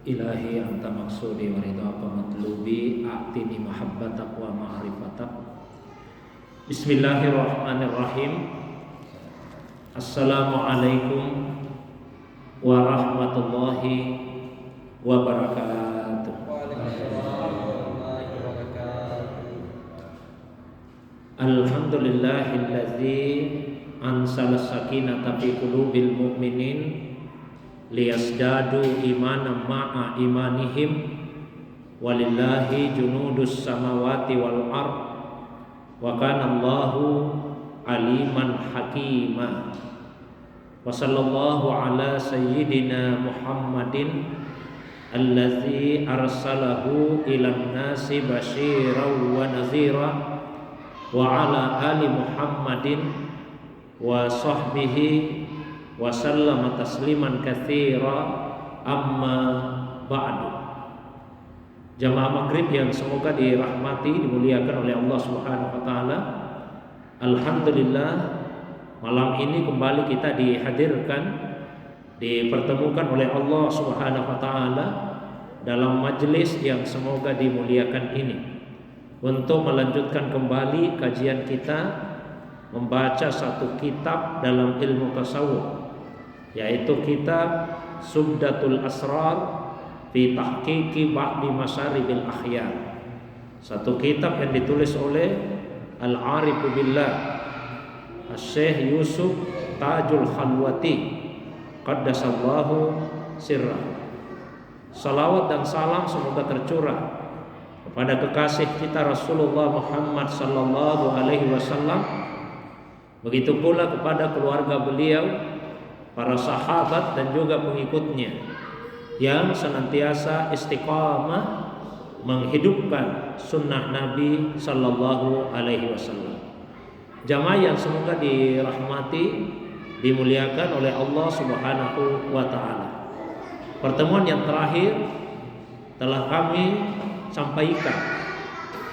Ilahi anta maksudi wa ridhaka matlubi a'tini mahabbatak wa ma'rifatak. Bismillahirrahmanirrahim. Assalamualaikum warahmatullahi wabarakatuh. Alhamdulillahilladzi ansala sakinata fi qulubil mu'minin liyazdadu imanan ma'a imanihim walillahi junudus samawati wal ard wa kana Allahu aliman hakima. Wa sallallahu ala sayyidina Muhammadin allazi arsalahu ilan nasi basyiran wa nadhira wa ala ali Muhammadin wa sahbihi wa sallama tasliman katsira, amma ba'du. Jamaah maghrib yang semoga dirahmati, dimuliakan oleh Allah Subhanahu wa taala. Alhamdulillah, malam ini kembali kita dihadirkan, dipertemukan oleh Allah Subhanahu wa taala dalam majelis yang semoga dimuliakan ini untuk melanjutkan kembali kajian kita membaca satu kitab dalam ilmu tasawuf, yaitu kitab Subdatul Asrar fi Tahqiqi Ba'di Masaribil Akhyar. Satu kitab yang ditulis oleh Al-Arifu Billah Syekh Yusuf Tajul Khalwati Qaddasallahu sirrah. Salawat dan salam semoga tercurah kepada kekasih kita Rasulullah Muhammad sallallahu alaihi wasallam, begitu pula kepada keluarga beliau, para sahabat dan juga pengikutnya yang senantiasa istiqamah menghidupkan sunnah Nabi sallallahu alaihi wasallam. Jamaah yang semoga dirahmati, dimuliakan oleh Allah Subhanahu wa taala. Pertemuan yang terakhir telah kami sampaikan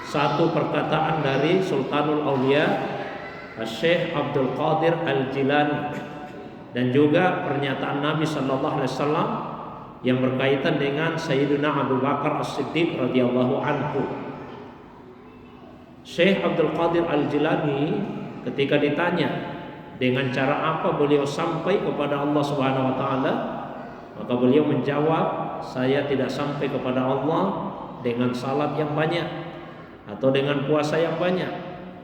satu perkataan dari Sultanul Aulia Syekh Abdul Qadir Al-Jilani dan juga pernyataan Nabi sallallahu alaihi wasallam yang berkaitan dengan Sayyidina Abu Bakar As-Siddiq radhiyallahu anhu. Syekh Abdul Qadir Al-Jilani ketika ditanya dengan cara apa beliau sampai kepada Allah Subhanahu wa taala, maka beliau menjawab, saya tidak sampai kepada Allah dengan salat yang banyak atau dengan puasa yang banyak.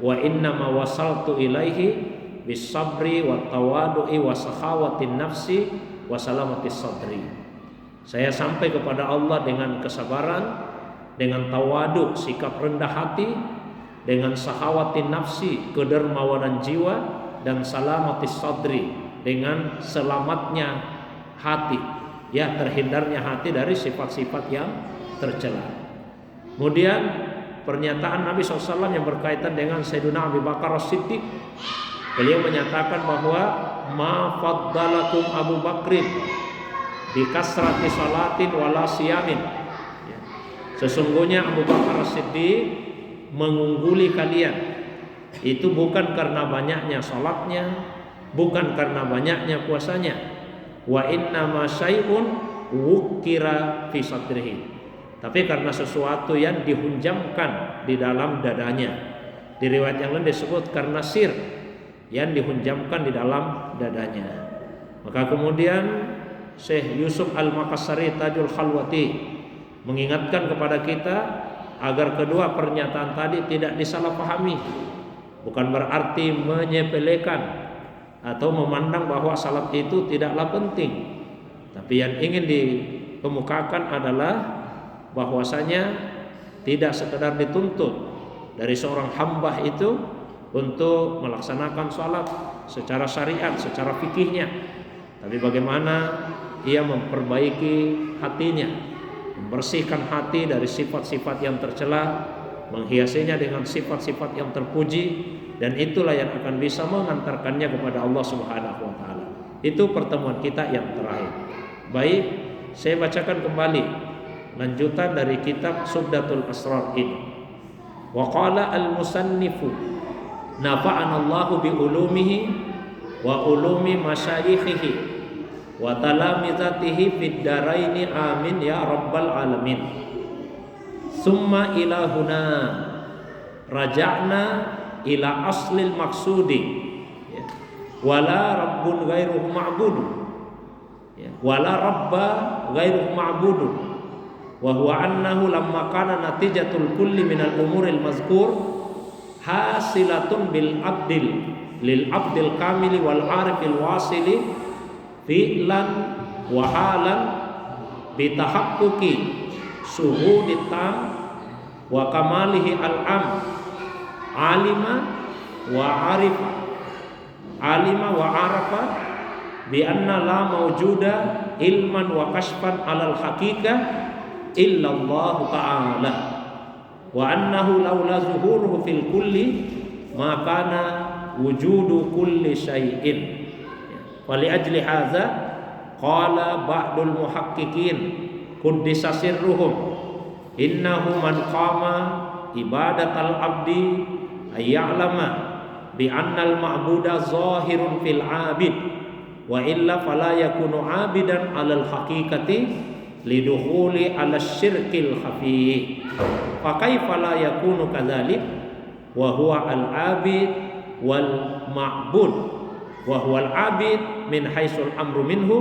Wa inna ma wasaltu ilaihi bis sabri wat tawadu'i wa sakhawatin nafsi wa salamatis sadri. Saya sampai kepada Allah dengan kesabaran, dengan tawadu, sikap rendah hati, dengan sakhawatin nafsi, kedermawanan jiwa, dan salamatis sadri, dengan selamatnya hati, ya, terhindarnya hati dari sifat-sifat yang tercela. Kemudian pernyataan Nabi SAW yang berkaitan dengan Sayyidina Abu Bakar As-Siddiq, beliau menyatakan bahwa ma faddalakum Abu Bakrin bi kasrati salatin wala siyamin. Sesungguhnya Abu Bakar As-Siddiq mengungguli kalian itu bukan karena banyaknya salatnya, bukan karena banyaknya puasanya. Wa inna ma syai'un wukira fi sadrihi, tapi karena sesuatu yang dihunjamkan di dalam dadanya. Di riwayat yang lain disebut karena sir yang dihunjamkan di dalam dadanya. Maka kemudian Syekh Yusuf Al-Makassari Tajul Khalwati mengingatkan kepada kita agar kedua pernyataan tadi tidak disalahpahami. Bukan berarti menyepelekan atau memandang bahwa salat itu tidaklah penting, tapi yang ingin dikemukakan adalah bahwasanya tidak sekedar dituntut dari seorang hamba itu untuk melaksanakan salat secara syariat, secara fikihnya, tapi bagaimana ia memperbaiki hatinya, membersihkan hati dari sifat-sifat yang tercela, menghiasinya dengan sifat-sifat yang terpuji, dan itulah yang akan bisa mengantarkannya kepada Allah Subhanahu wa taala. Itu pertemuan kita yang terakhir. Baik, saya bacakan kembali lanjutan dari kitab Subdatul Asrar ini. Wa qala al-musannifu nafa'anallahu bi ulumihi wa ulumi masyayikhihi wa talamizatihi fid daraini amin ya rabbal alamin. Summa ilahuna raja'na ila aslil maksudi, ya. Wala rabbun ghairuhu ma'budun, ya. Wala rabba ghairuhu ma'budun, wa huwa annahu lamma kana natijatul kulli minal umuril mazkur hasilatun bil abdil lil abdil kamili wal arifil wasili fi'lan wa halan bitahaqquqi suhudit tam wa kamalihi al-am alima wa arifa bi anna la mawjuda ilman wa kashfan alal haqiqah illa Allah ta'ala wa annahu laula zuhuruhu fil kulli ma kana wujudu kulli syai'in. Wa li ajli hadza qala ba'dul muhaqqiqin quddisa sirruhum innahu man qama ibadatal abdi ayya'lama bi annal ma'buda zahirun fil abid wa illa fala yakunu abidan alal haqiqati lidukhuli ala syirkil khafi fa kaifa la yakunu kadzalik wa huwa al abid wal ma'bud wa huwa al abid min haitsul amru minhu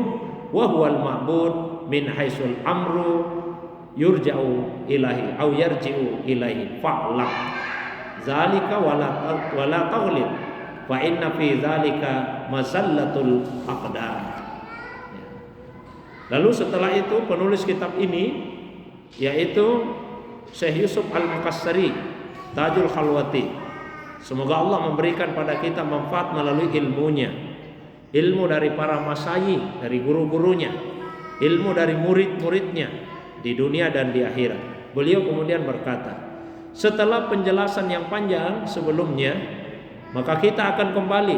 wa huwa al ma'bud min haitsul amru yurja'u ilahi au yarji'u ilahi fa'lam zalika wala taghlib fa inna fi zalika masallatul aqdar. Lalu setelah itu penulis kitab ini yaitu Syekh Yusuf Al-Mukassari Tajul Khalwati, semoga Allah memberikan pada kita manfaat melalui ilmunya, ilmu dari para masyayikh, dari guru-gurunya, ilmu dari murid-muridnya di dunia dan di akhirat. Beliau kemudian berkata, setelah penjelasan yang panjang sebelumnya, maka kita akan kembali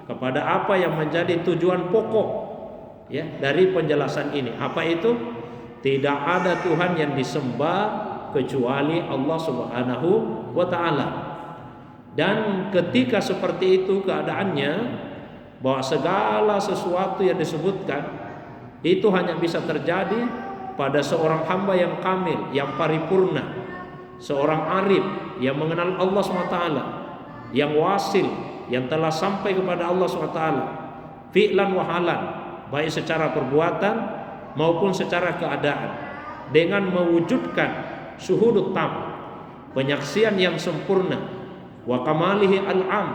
kepada apa yang menjadi tujuan pokok, ya, dari penjelasan ini. Apa itu? Tidak ada Tuhan yang disembah kecuali Allah Subhanahu wa ta'ala. Dan ketika seperti itu keadaannya, bahwa segala sesuatu yang disebutkan itu hanya bisa terjadi pada seorang hamba yang kamil, yang paripurna, seorang arif yang mengenal Allah SWT, yang wasil, yang telah sampai kepada Allah SWT, fi'lan wa halan, baik secara perbuatan maupun secara keadaan, dengan mewujudkan syuhudut tam, penyaksian yang sempurna, wa kamalihi al-am,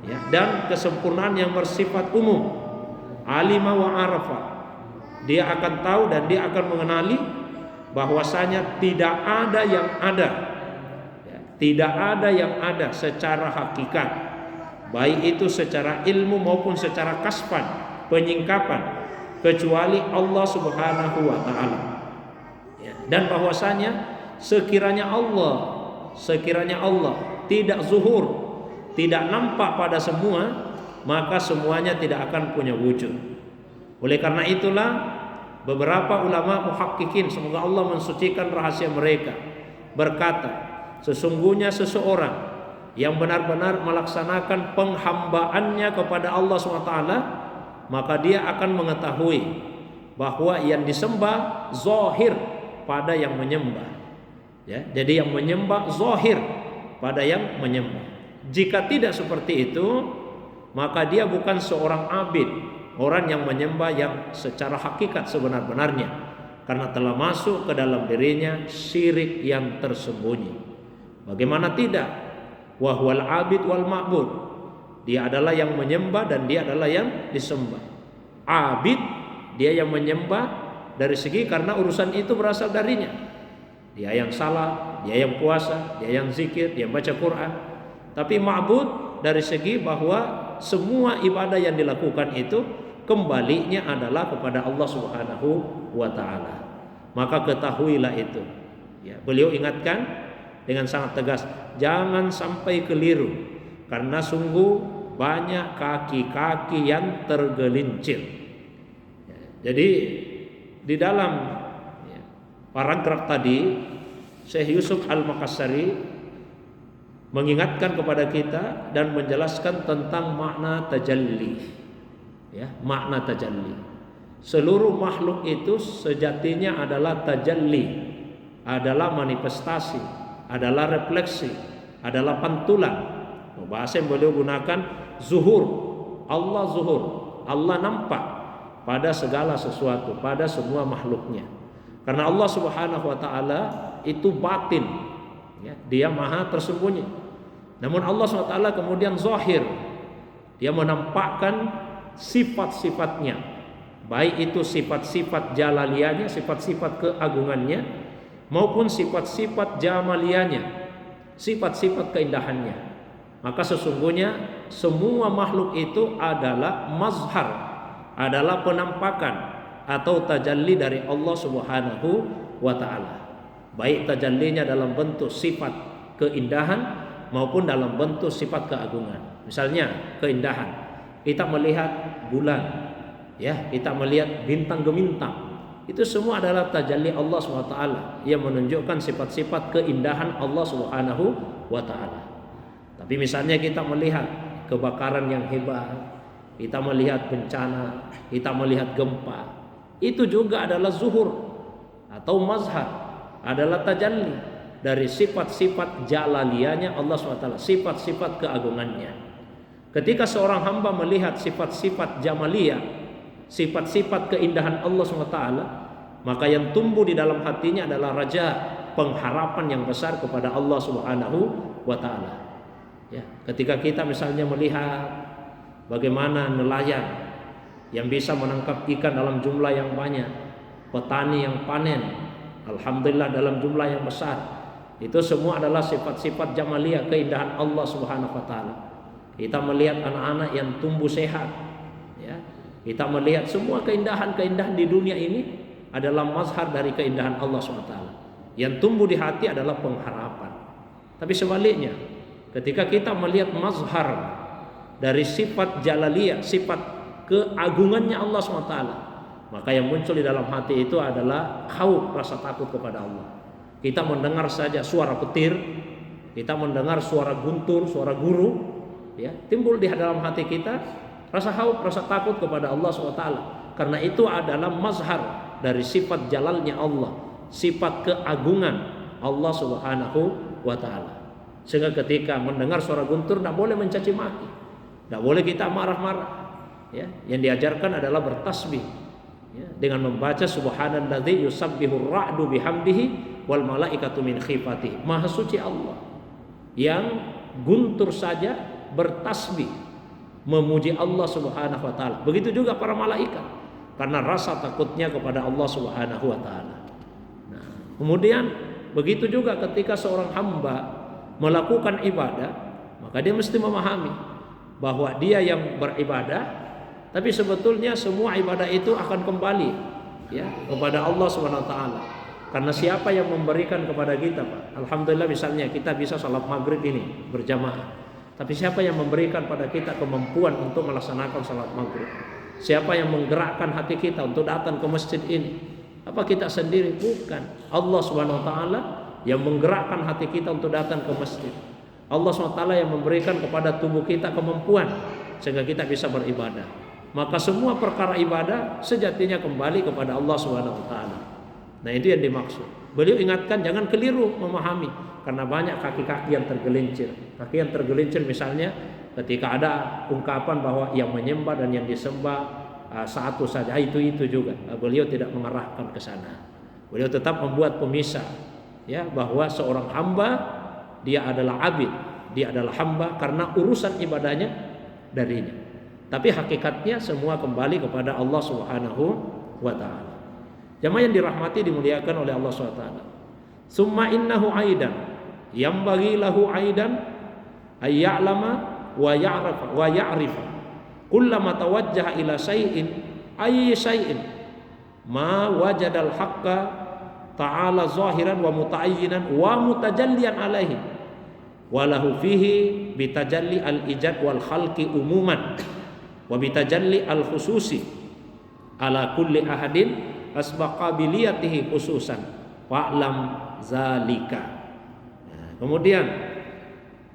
ya, dan kesempurnaan yang bersifat umum, alima wa arafa, dia akan tahu dan dia akan mengenali bahwasanya tidak ada yang ada, ya, tidak ada yang ada secara hakikat, baik itu secara ilmu maupun secara kasfan, penyingkapan, kecuali Allah Subhanahu wa ta'ala, ya. Dan bahwasanya sekiranya Allah tidak zuhur, tidak nampak pada semua, maka semuanya tidak akan punya wujud. Oleh karena itulah beberapa ulama muhaqqiqin, semoga Allah mensucikan rahasia mereka, berkata, sesungguhnya seseorang yang benar-benar melaksanakan penghambaannya kepada Allah SWT, maka dia akan mengetahui bahwa yang disembah zahir pada yang menyembah, ya. Jadi yang menyembah zahir pada yang menyembah. Jika tidak seperti itu, maka dia bukan seorang abid, orang yang menyembah yang secara hakikat sebenar-benarnya, karena telah masuk ke dalam dirinya syirik yang tersembunyi. Bagaimana tidak? Wa huwal abid wal ma'bud, dia adalah yang menyembah dan dia adalah yang disembah. Abid, dia yang menyembah dari segi karena urusan itu berasal darinya, dia yang salat, dia yang puasa, dia yang zikir, dia yang baca Quran. Tapi ma'bud dari segi bahwa semua ibadah yang dilakukan itu kembalinya adalah kepada Allah Subhanahu wa ta'ala. Maka ketahuilah itu, ya. Beliau ingatkan dengan sangat tegas, jangan sampai keliru, karena sungguh banyak kaki-kaki yang tergelincir, ya. Jadi di dalam, ya, paragraf tadi Syekh Yusuf Al-Mukassari mengingatkan kepada kita dan menjelaskan tentang makna tajalli, ya, makna tajalli. Seluruh makhluk itu sejatinya adalah tajalli, adalah manifestasi, adalah refleksi, adalah pantulan. Bahasa yang beliau gunakan zuhur. Allah zuhur, Allah nampak pada segala sesuatu, pada semua makhluknya. Karena Allah Subhanahu wa taala itu batin, ya, dia maha tersembunyi. Namun Allah SWT kemudian zahir, dia menampakkan sifat-sifatnya, baik itu sifat-sifat jalaliyahnya, sifat-sifat keagungannya, maupun sifat-sifat jamaliyahnya, sifat-sifat keindahannya. Maka sesungguhnya semua makhluk itu adalah mazhar, adalah penampakan atau tajalli dari Allah Subhanahu wa taala. Baik tajallinya dalam bentuk sifat keindahan maupun dalam bentuk sifat keagungan. Misalnya keindahan, kita melihat bulan, ya, kita melihat bintang gemintang, itu semua adalah tajalli Allah SWT yang menunjukkan sifat-sifat keindahan Allah Subhanahu wa taala. Tapi misalnya kita melihat kebakaran yang hebat, kita melihat bencana, kita melihat gempa, itu juga adalah zuhur atau mazhar, adalah tajalli dari sifat-sifat jalaliyahnya Allah SWT, sifat-sifat keagungannya. Ketika seorang hamba melihat sifat-sifat jamaliyah, sifat-sifat keindahan Allah SWT, maka yang tumbuh di dalam hatinya adalah raja, pengharapan yang besar kepada Allah Subhanahu wa taala. Ya, ketika kita misalnya melihat bagaimana nelayan yang bisa menangkap ikan dalam jumlah yang banyak, petani yang panen, alhamdulillah dalam jumlah yang besar, itu semua adalah sifat-sifat jamaliyah, keindahan Allah Subhanahu wa taala. Kita melihat anak-anak yang tumbuh sehat, ya. Kita melihat semua keindahan-keindahan di dunia ini adalah mazhar dari keindahan Allah Subhanahu wa taala. Yang tumbuh di hati adalah pengharapan. Tapi sebaliknya, ketika kita melihat mazhar dari sifat jalaliyah, sifat keagungannya Allah Subhanahu wa taala, maka yang muncul di dalam hati itu adalah khauf, rasa takut kepada Allah. Kita mendengar saja suara petir, kita mendengar suara guntur, suara guru, ya, timbul di dalam hati kita rasa khauf, rasa takut kepada Allah SWT. Karena itu adalah mazhar dari sifat jalalnya Allah, sifat keagungan Allah Subhanahu wa taala. Sehingga ketika mendengar suara guntur tidak boleh mencaci maki, tidak boleh kita marah-marah, ya. Yang diajarkan adalah bertasbih, ya, dengan membaca subhanalladzi yusabbihur ra'du bihamdihi wal malaikatu min khifati. Maha suci Allah yang guntur saja bertasbih memuji Allah Subhanahu wa taala. Begitu juga para malaikat karena rasa takutnya kepada Allah Subhanahu wa taala. Nah, kemudian begitu juga ketika seorang hamba melakukan ibadah, maka dia mesti memahami bahwa dia yang beribadah, tapi sebetulnya semua ibadah itu akan kembali, ya, kepada Allah Subhanahu wa taala. Karena siapa yang memberikan kepada kita, Pak? Alhamdulillah misalnya kita bisa salat maghrib ini berjamaah. Tapi siapa yang memberikan pada kita kemampuan untuk melaksanakan salat maghrib? Siapa yang menggerakkan hati kita untuk datang ke masjid ini? Apa kita sendiri? Bukan. Allah Subhanahu wa taala yang menggerakkan hati kita untuk datang ke masjid. Allah Subhanahu wa taala yang memberikan kepada tubuh kita kemampuan sehingga kita bisa beribadah. Maka semua perkara ibadah sejatinya kembali kepada Allah Subhanahu wa taala. Nah, itu yang dimaksud. Beliau ingatkan jangan keliru memahami, karena banyak kaki-kaki yang tergelincir. Kaki yang tergelincir misalnya ketika ada ungkapan bahwa yang menyembah dan yang disembah satu saja, itu juga. Beliau tidak mengarahkan ke sana. Beliau tetap membuat pemisah, ya, bahwa seorang hamba dia adalah abid, dia adalah hamba karena urusan ibadahnya darinya. Tapi hakikatnya semua kembali kepada Allah Subhanahu wa taala. Jamaah yang dirahmati dimuliakan oleh Allah SWT. Summa innahu aidan yang bagi lahu aidan ayya'lama wa ya'rafa wa ya'rifa kullama tawajjaha ila syai'in ayyi syai'in ma wajadal haqqa ta'ala zahiran wa muta'ayyinan wa mutajallian alaihi wa lahu fihi bitajalli al-ijad wal khalqi umuman wa bitajalli al-khususi ala kulli ahadin asbaqabiliyatihi khususan fa'lam zalika. Nah, kemudian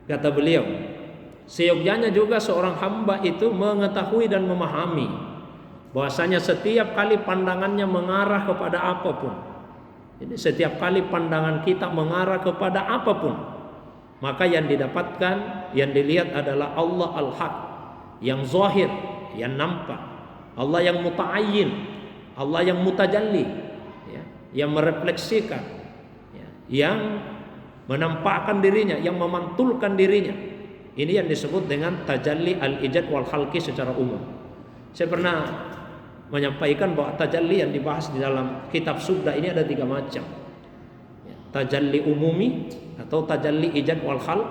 kata beliau, seyogyanya juga seorang hamba itu mengetahui dan memahami bahwasanya setiap kali pandangannya mengarah kepada apapun. Jadi setiap kali pandangan kita mengarah kepada apapun, maka yang didapatkan, yang dilihat adalah Allah Al-Haq, yang zahir, yang nampak. Allah yang muta'ayyin, Allah yang mutajalli, ya, yang merefleksikan, ya, yang menampakkan dirinya, yang memantulkan dirinya. Ini yang disebut dengan tajalli al-ijad wal khalqi secara umum. Saya pernah menyampaikan bahwa tajalli yang dibahas di dalam kitab Subda ini ada 3 macam. Ya, tajalli umumi atau tajalli ijad wal khalq,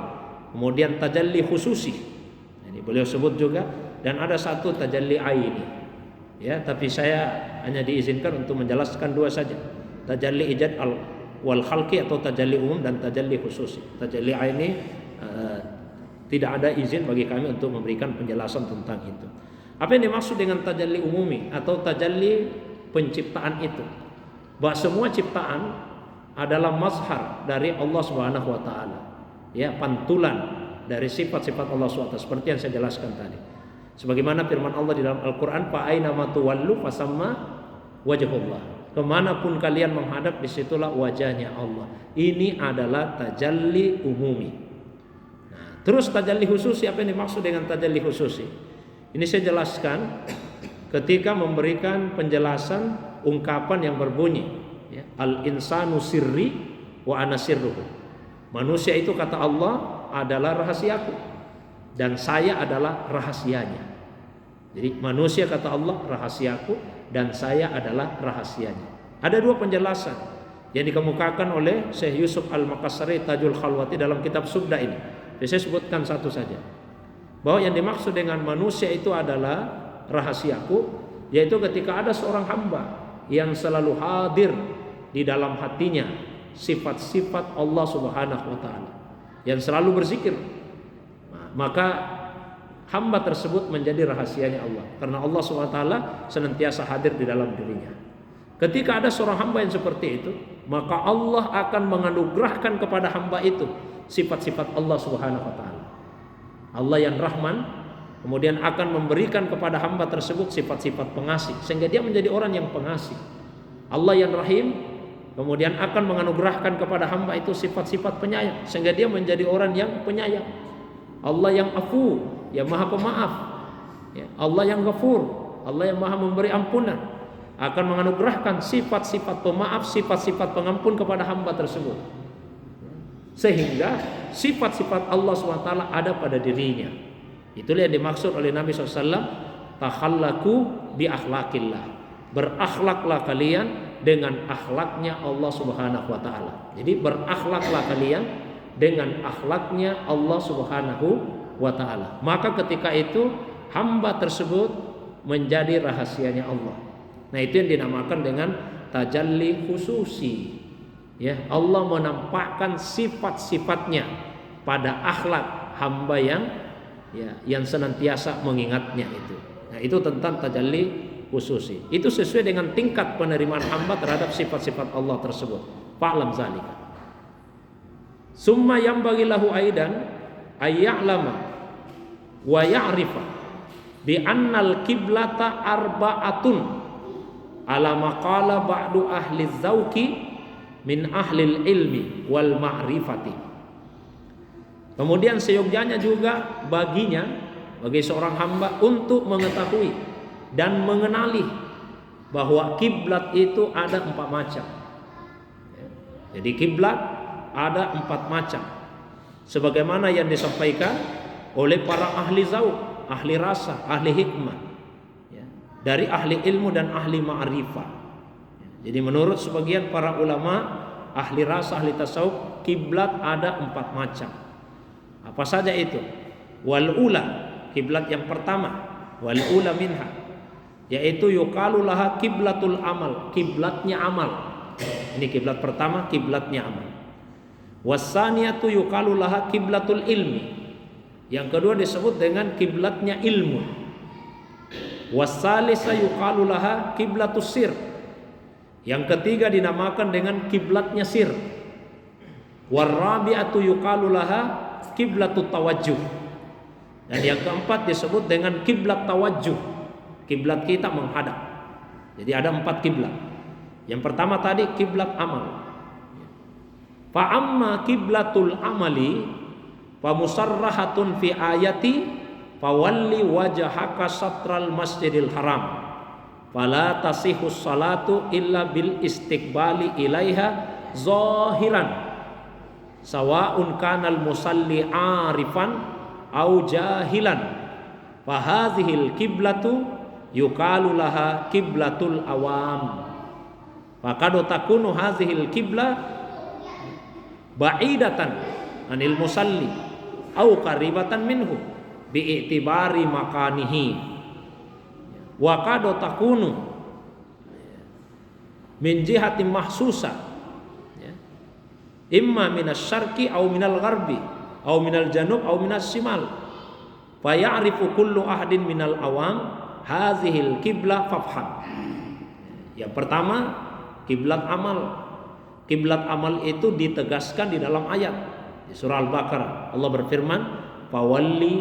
kemudian tajalli khususi. Ini beliau sebut juga, dan ada satu tajalli aini. Ya, tapi saya hanya diizinkan untuk menjelaskan 2 saja. Tajalli ijad wal khalqi atau tajalli umum dan tajalli khususi. Tajalli aini tidak ada izin bagi kami untuk memberikan penjelasan tentang itu. Apa yang dimaksud dengan tajalli umumi atau tajalli penciptaan itu? Bahwa semua ciptaan adalah mazhar dari Allah Subhanahu wa taala. Ya, pantulan dari sifat-sifat Allah SWT seperti yang saya jelaskan tadi. Sebagaimana firman Allah di dalam Al-Qur'an, fa aina ma tuwallu fasamma wajhullah. Kemanapun kalian menghadap, disitulah wajahnya Allah. Ini adalah tajalli umumi. Nah, terus tajalli khususi, apa yang dimaksud dengan tajalli khususi? Ini saya jelaskan ketika memberikan penjelasan ungkapan yang berbunyi, ya, al-insanu sirri wa ana sirruhu. Manusia itu kata Allah adalah rahasiaku dan saya adalah rahasianya. Jadi manusia kata Allah rahasiaku dan saya adalah rahasianya. Ada 2 penjelasan yang dikemukakan oleh Syekh Yusuf Al-Makassari Tajul Khalwati dalam kitab Subda ini. Saya sebutkan satu saja. Bahwa yang dimaksud dengan manusia itu adalah rahasiaku, yaitu ketika ada seorang hamba yang selalu hadir di dalam hatinya sifat-sifat Allah Subhanahu wa taala, yang selalu berzikir, maka hamba tersebut menjadi rahasianya Allah, karena Allah Subhanahu wa taala senantiasa hadir di dalam dirinya. Ketika ada seorang hamba yang seperti itu, maka Allah akan menganugerahkan kepada hamba itu sifat-sifat Allah Subhanahu wa taala. Allah yang Rahman kemudian akan memberikan kepada hamba tersebut sifat-sifat pengasih, sehingga dia menjadi orang yang pengasih. Allah yang Rahim kemudian akan menganugerahkan kepada hamba itu sifat-sifat penyayang, sehingga dia menjadi orang yang penyayang. Allah yang Afu, yang Maha Pemaaf, ya. Allah yang Ghafur, Allah yang Maha memberi ampunan, akan menganugerahkan sifat-sifat pemaaf, sifat-sifat pengampun kepada hamba tersebut, sehingga sifat-sifat Allah SWT ada pada dirinya. Itulah yang dimaksud oleh Nabi SAW, takhallaku bi akhlaqillah. Berakhlaklah kalian dengan akhlaknya Allah Subhanahu wa taala. Jadi berakhlaklah kalian dengan akhlaknya Allah Subhanahu wa taala. Maka ketika itu hamba tersebut menjadi rahasianya Allah. Nah, itu yang dinamakan dengan tajalli khususi. Ya, Allah menampakkan sifat-sifatnya pada akhlak hamba yang senantiasa mengingatnya itu. Nah, itu tentang tajalli khususi. Itu sesuai dengan tingkat penerimaan hamba terhadap sifat-sifat Allah tersebut. Fa'lam zalika. Summa yanbaghi lahu aidan ayya'lama wa ya'rifa bi annal qiblata arba'atun ala maqala ba'du ahli zauqi min ahlil ilmi wal ma'rifati. Kemudian seyogyanya juga baginya, bagi seorang hamba untuk mengetahui dan mengenali bahwa kiblat itu ada 4 macam. Jadi kiblat ada 4 macam, sebagaimana yang disampaikan oleh para ahli zauq, ahli rasa, ahli hikmah, dari ahli ilmu dan ahli ma'rifah. Jadi menurut sebagian para ulama, ahli rasa, ahli tasawuf, kiblat ada 4 macam. Apa saja itu? Wal ula, kiblat yang pertama, wal ula minha, yaitu yuqalu laha kiblatul amal, kiblatnya amal. Ini kiblat pertama, kiblatnya amal. Wasaniyatu yuqalu laha kiblatul ilmi, yang kedua disebut dengan kiblatnya ilmu. Wasalisa yuqalu laha kiblatus sir, yang ketiga dinamakan dengan kiblatnya sir. Warabi'atu yuqalu laha kiblatut tawajjuh, dan yang keempat disebut dengan kiblat tawajjuh. Kiblat kita menghadap. Jadi ada 4 kiblat. Yang pertama tadi kiblat amal. Fa amma kiblatul amali fa musarrahatun fi ayati fawalli wajhaka satral masjidil haram fala tasihus salatu illa bil istiqbali ilaiha zahiran sawa'un kanal musalli arifan au jahilan fa hadhil kiblatu yuqalu laha kiblatul awam faqad takunu hadhil kibla ba'idatan anil musalli au qaribatan minhu bi'tibari makanihi wa qad takunu min jihati mahsusa imma minas syarqi au minal gharbi au minal janub au minas simal fa ya'rifu kullu ahadin minal awam hazihil kiblah fafham. Yang pertama kiblat amal. Kiblat amal itu ditegaskan di dalam ayat di surah Al-Baqarah. Allah berfirman, "Fawalli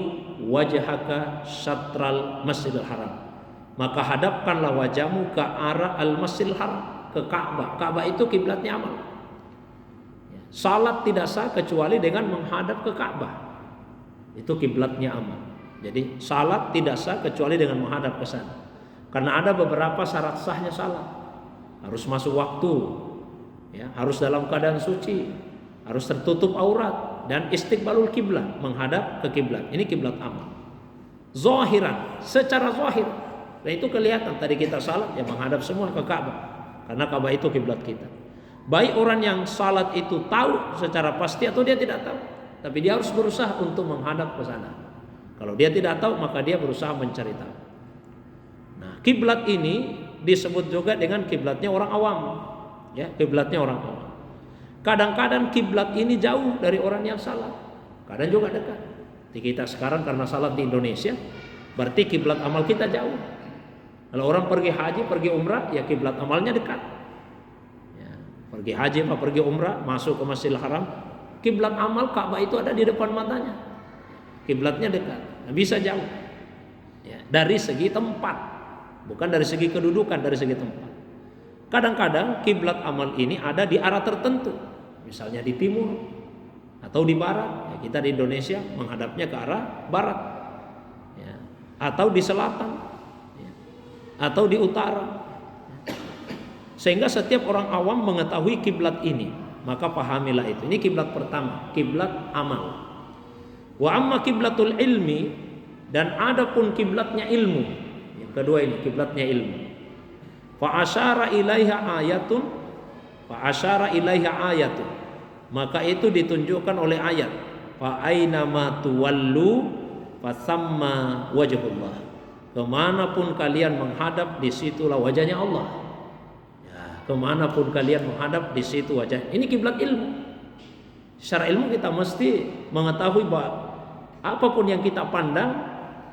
wajhaka syatral masjidil haram." Maka hadapkanlah wajahmu ke arah al-masjidil haram, ke Ka'bah. Ka'bah itu kiblatnya amal. Salat tidak sah kecuali dengan menghadap ke Ka'bah. Itu kiblatnya amal. Jadi salat tidak sah kecuali dengan menghadap ke sana. Karena ada beberapa syarat sahnya salat. Harus masuk waktu. Ya, harus dalam keadaan suci, harus tertutup aurat dan istiqbalul kiblat, menghadap ke kiblat. Ini kiblat amal. Zahiran, secara zahir. Dan itu kelihatan tadi kita salat ya menghadap semua ke Ka'bah. Karena Ka'bah itu kiblat kita. Baik orang yang salat itu tahu secara pasti atau dia tidak tahu, tapi dia harus berusaha untuk menghadap ke sana. Kalau dia tidak tahu maka dia berusaha mencari tahu. Nah, kiblat ini disebut juga dengan kiblatnya orang awam. Ya, kiblatnya orang awam. Kadang-kadang kiblat ini jauh dari orang yang salat, kadang juga dekat. Di kita sekarang karena salat di Indonesia, berarti kiblat amal kita jauh. Kalau orang pergi haji, pergi umrah, ya kiblat amalnya dekat. Ya, pergi haji apa pergi umrah, masuk ke Masjidil Haram, kiblat amal Ka'bah itu ada di depan matanya. Kiblatnya dekat, nggak bisa jauh. Ya, dari segi tempat, bukan dari segi kedudukan, dari segi tempat. Kadang-kadang kiblat amal ini ada di arah tertentu, misalnya di timur atau di barat. Ya, kita di Indonesia menghadapnya ke arah barat, ya, atau di selatan, ya, atau di utara. Sehingga setiap orang awam mengetahui kiblat ini, maka pahamilah itu. Ini kiblat pertama, kiblat amal. Wa amma kiblatul ilmi, dan adapun kiblatnya ilmu. Yang kedua ini kiblatnya ilmu. Fa asyara ilaiha ayatun, maka itu ditunjukkan oleh ayat. Fa aina ma tuwallu fa thamma wajhullah. Kemanapun kalian menghadap, disitulah wajahnya Allah. Ya, kemanapun kalian menghadap, di situ wajah. Ini kiblat ilmu. Secara ilmu kita mesti mengetahui bahwa apapun yang kita pandang,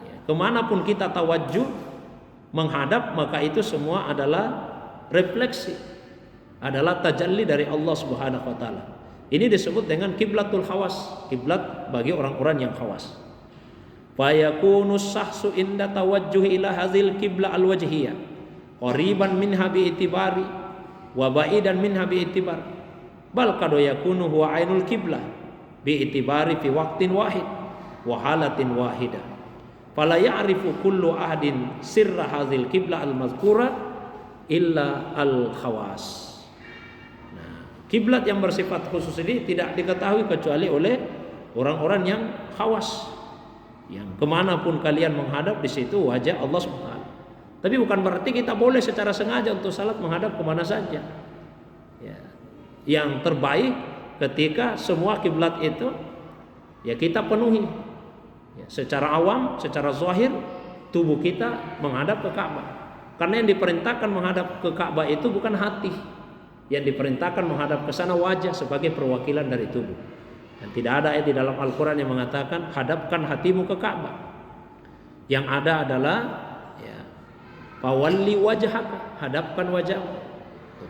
ya, kemanapun kita tawajuh menghadap, maka itu semua adalah refleksi, adalah tajalli dari Allah Subhanahu wa taala. Ini disebut dengan kiblatul khawas, kiblat bagi orang-orang yang khawas. Fa yakunu sahsu inda tawajjuh ila hadzal kibla al-wajhiyah qariban minha bi itibari wa ba'idan minha bi itibar. Bal qad yakunu huwa ainul kiblah bi itibari fi waqtin wahid wa halatin wahidah. Fala ya'rifu kullu ahadin sirra hadzal kiblah al-mazkura illa al-khawas. Nah, kiblat yang bersifat khusus ini tidak diketahui kecuali oleh orang-orang yang khawas, yang kemanapun kalian menghadap, di situ wajah Allah Subhanahu. Tapi bukan berarti kita boleh secara sengaja untuk salat menghadap kemana saja. Ya. Yang terbaik ketika semua kiblat itu ya kita penuhi. Ya, secara awam, secara zahir tubuh kita menghadap ke Ka'bah. Karena yang diperintahkan menghadap ke Ka'bah itu bukan hati. Yang diperintahkan menghadap ke sana wajah sebagai perwakilan dari tubuh. Dan tidak ada ayat di dalam Al-Quran yang mengatakan hadapkan hatimu ke Ka'bah. Yang ada adalah ya, fawalli wajhaka, hadapkan wajahmu.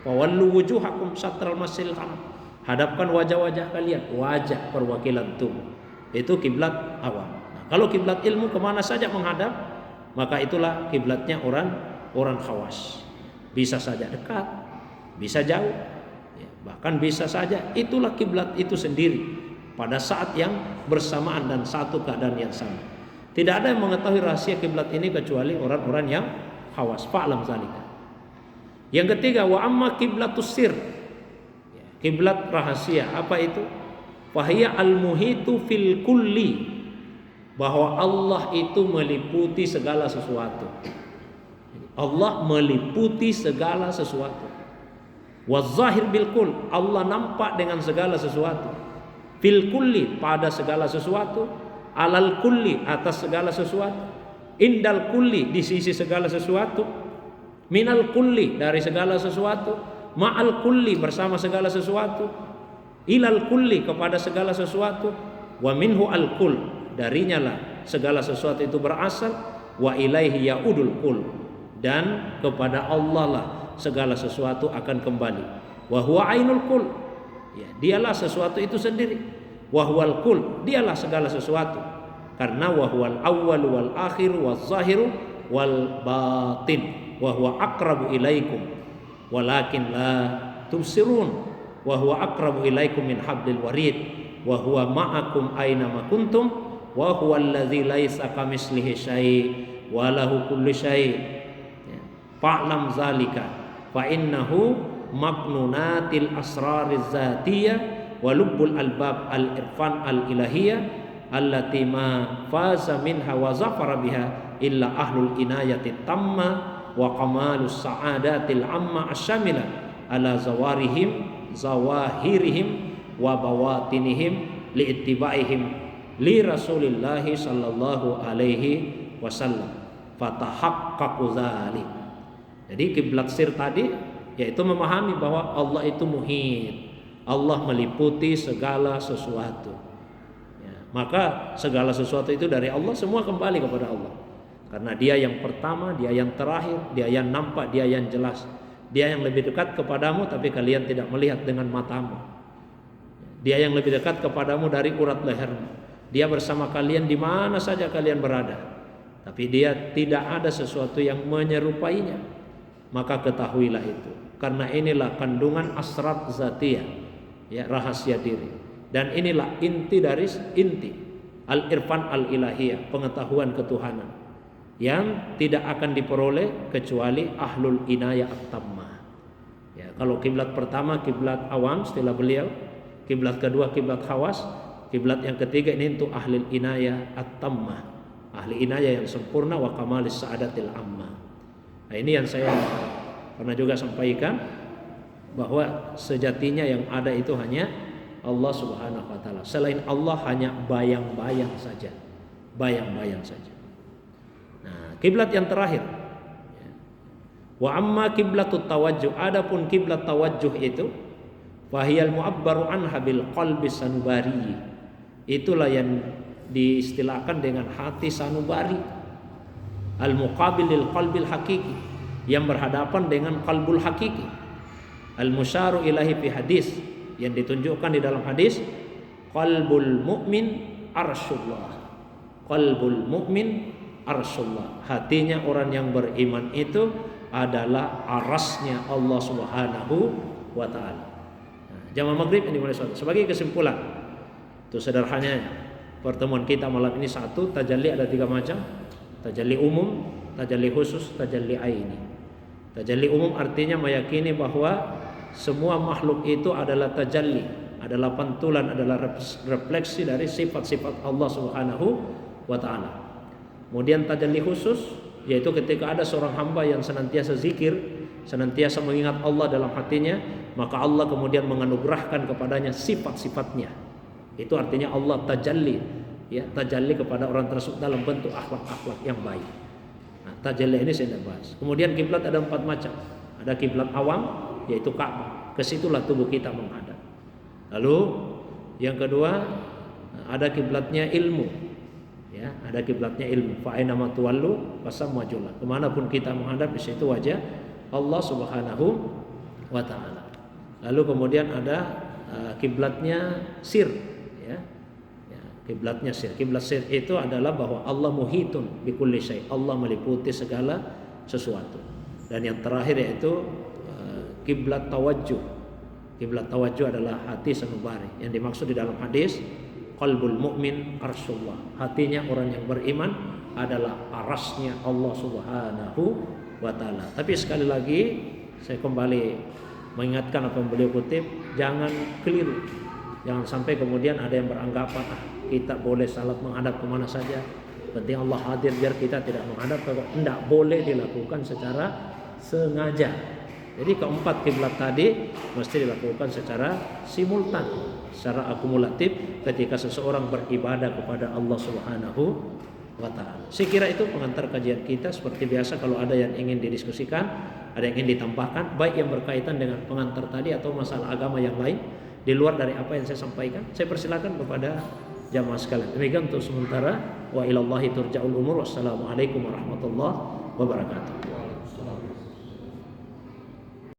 Fawallu wujuhakum satral masjidil haram, hadapkan wajah-wajah kalian, wajah perwakilan tubuh. Itu kiblat awam. Nah, kalau kiblat ilmu kemana saja menghadap, Maka itulah kiblatnya orang khawas. Bisa saja dekat, bisa jauh, ya, bahkan bisa saja itulah kiblat itu sendiri pada saat yang bersamaan dan satu keadaan yang sama. Tidak ada yang mengetahui rahasia kiblat ini kecuali orang-orang yang khawas. Fa'lam zalika. Yang ketiga, wa amma kiblatus sir. Kiblat rahasia, apa itu? Fahiya al-muhitu fil kulli. Bahwa Allah itu meliputi segala sesuatu. Allah meliputi segala sesuatu. Wazahir bil kul, Allah nampak dengan segala sesuatu. Fil kulli, pada segala sesuatu. Alal kulli, atas segala sesuatu. Indal kulli, di sisi segala sesuatu. Minal kulli, dari segala sesuatu. Ma'al kulli, bersama segala sesuatu. Ilal kulli, kepada segala sesuatu. Wa minhu al kul, darinya lah segala sesuatu itu berasal. Wa ilaihi yaudul kul, dan kepada Allah lah segala sesuatu akan kembali. Wa huwa ainul kul, ya, dialah sesuatu itu sendiri. Wa huwal kul, dialah segala sesuatu. Karena wa huwal awwal wal akhir wal zahiru wal batin. Wa huwa aqrabu ilaikum walakin la tubsirun. Wa huwa aqrabu ilaikum min hablil warid. Wa huwa ma'akum aina ma kuntum. Wa huwa alladzi laisa kamitslihi syai' wa lahu kullu syai'. Fa'lam zalika fa innahu maknunatil asrariz zatiyah wa lubbul albab al-irfan al-ilahiyah allati ma faza minha wa zafara biha illa ahlul inayati tamma wa kamalus sa'adatil amma asyamila ala zawahirihim wa bawatinihim liittibaihim li rasulillahi sallallahu alaihi wasallam fatahaqqaqu dzalik. Jadi kiblat sir tadi yaitu memahami bahwa Allah itu muhit, Allah meliputi segala sesuatu, ya, maka segala sesuatu itu dari Allah, semua kembali kepada Allah. Karena dia yang pertama, dia yang terakhir, dia yang nampak, dia yang jelas. Dia yang lebih dekat kepadamu tapi kalian tidak melihat dengan matamu. Dia yang lebih dekat kepadamu dari urat lehermu. Dia bersama kalian di mana saja kalian berada. Tapi dia tidak ada sesuatu yang menyerupainya. Maka ketahuilah itu. Karena inilah kandungan asrar zatiyah, ya, rahasia diri. Dan inilah inti dari inti al-irfan al-ilahiyah, pengetahuan ketuhanan, yang tidak akan diperoleh kecuali ahlul inayah at-tammah. Ya, kalau kiblat pertama kiblat awam setelah beliau, kiblat kedua kiblat khawas, kiblat yang ketiga ini untuk ahlul inayah at-tammah, ahli inayah yang sempurna wa kamalis sa'adatil ammah. Nah, ini yang saya pernah juga sampaikan, bahwa sejatinya yang ada itu hanya Allah Subhanahu wa taala. Selain Allah hanya bayang-bayang saja. Bayang-bayang saja. Nah, kiblat yang terakhir. Wa amma kiblatut tawajjuh, adapun kiblat tawajjuh itu fahiyal mu'abbaru anha bil qalbi sanubari. Itulah yang diistilahkan dengan hati sanubari. Al-muqabil lil qalbil hakiki, yang berhadapan dengan qalbul hakiki. Al-musyaru ilahi fi hadis, yang ditunjukkan di dalam hadis, qalbul mu'min arsyullah. Qalbul mu'min arsyullah. Hatinya orang yang beriman itu adalah arasnya Allah Subhanahu wa taala. Nah, jamaah maghrib yang dimulai salat. Sebagai kesimpulan, itu sederhananya pertemuan kita malam ini, satu, tajalli ada 3 macam. Tajalli umum, tajalli khusus, tajalli aini. Tajalli umum artinya meyakini bahwa semua makhluk itu adalah tajalli, adalah pantulan, adalah refleksi dari sifat-sifat Allah Subhanahu wa taala. Kemudian tajalli khusus yaitu ketika ada seorang hamba yang senantiasa zikir, senantiasa mengingat Allah dalam hatinya, maka Allah kemudian menganugerahkan kepadanya sifat-sifatnya. Itu artinya Allah tajalli, ya, tajalli kepada orang tersebut dalam bentuk akhlak-akhlak yang baik. Nah, tajalli ini saya bahas. Kemudian kiblat ada 4 macam. Ada kiblat awam yaitu Ka'bah. Kesitulah tubuh kita menghadap. Lalu yang kedua ada kiblatnya ilmu. Ya, ada kiblatnya ilmu. Fa aina ma tuwallu fasamma wajhullah. Kemanapun kita menghadap, di situ wajah Allah Subhanahu wa taala. Lalu kemudian ada kiblatnya sir, ya. Kiblatnya sir. Kiblat sir itu adalah bahwa Allah muhitun bikulli syai. Allah meliputi segala sesuatu. Dan yang terakhir yaitu kiblat tawajjuh. Kiblat tawajjuh adalah hati sanubari. Yang dimaksud di dalam hadis qalbul mu'min arsyullah. Hatinya orang yang beriman adalah arasnya Allah Subhanahu wa taala. Tapi sekali lagi saya kembali mengingatkan apa yang beliau kutip, jangan keliru. Jangan sampai kemudian ada yang beranggapan kita boleh salat menghadap kemana saja, penting Allah hadir biar kita tidak menghadap. Tidak boleh dilakukan secara sengaja. Jadi keempat kiblat tadi mesti dilakukan secara simultan, secara akumulatif ketika seseorang beribadah kepada Allah Subhanahu wa ta'ala. Saya kira itu pengantar kajian kita. Seperti biasa, kalau ada yang ingin didiskusikan, ada yang ingin ditambahkan, baik yang berkaitan dengan pengantar tadi atau masalah agama yang lain di luar dari apa yang saya sampaikan, saya persilakan kepada jamaah sekalian. Demikian untuk sementara. Wa ilallahi turja'ul umur. Wassalamualaikum warahmatullahi wabarakatuh.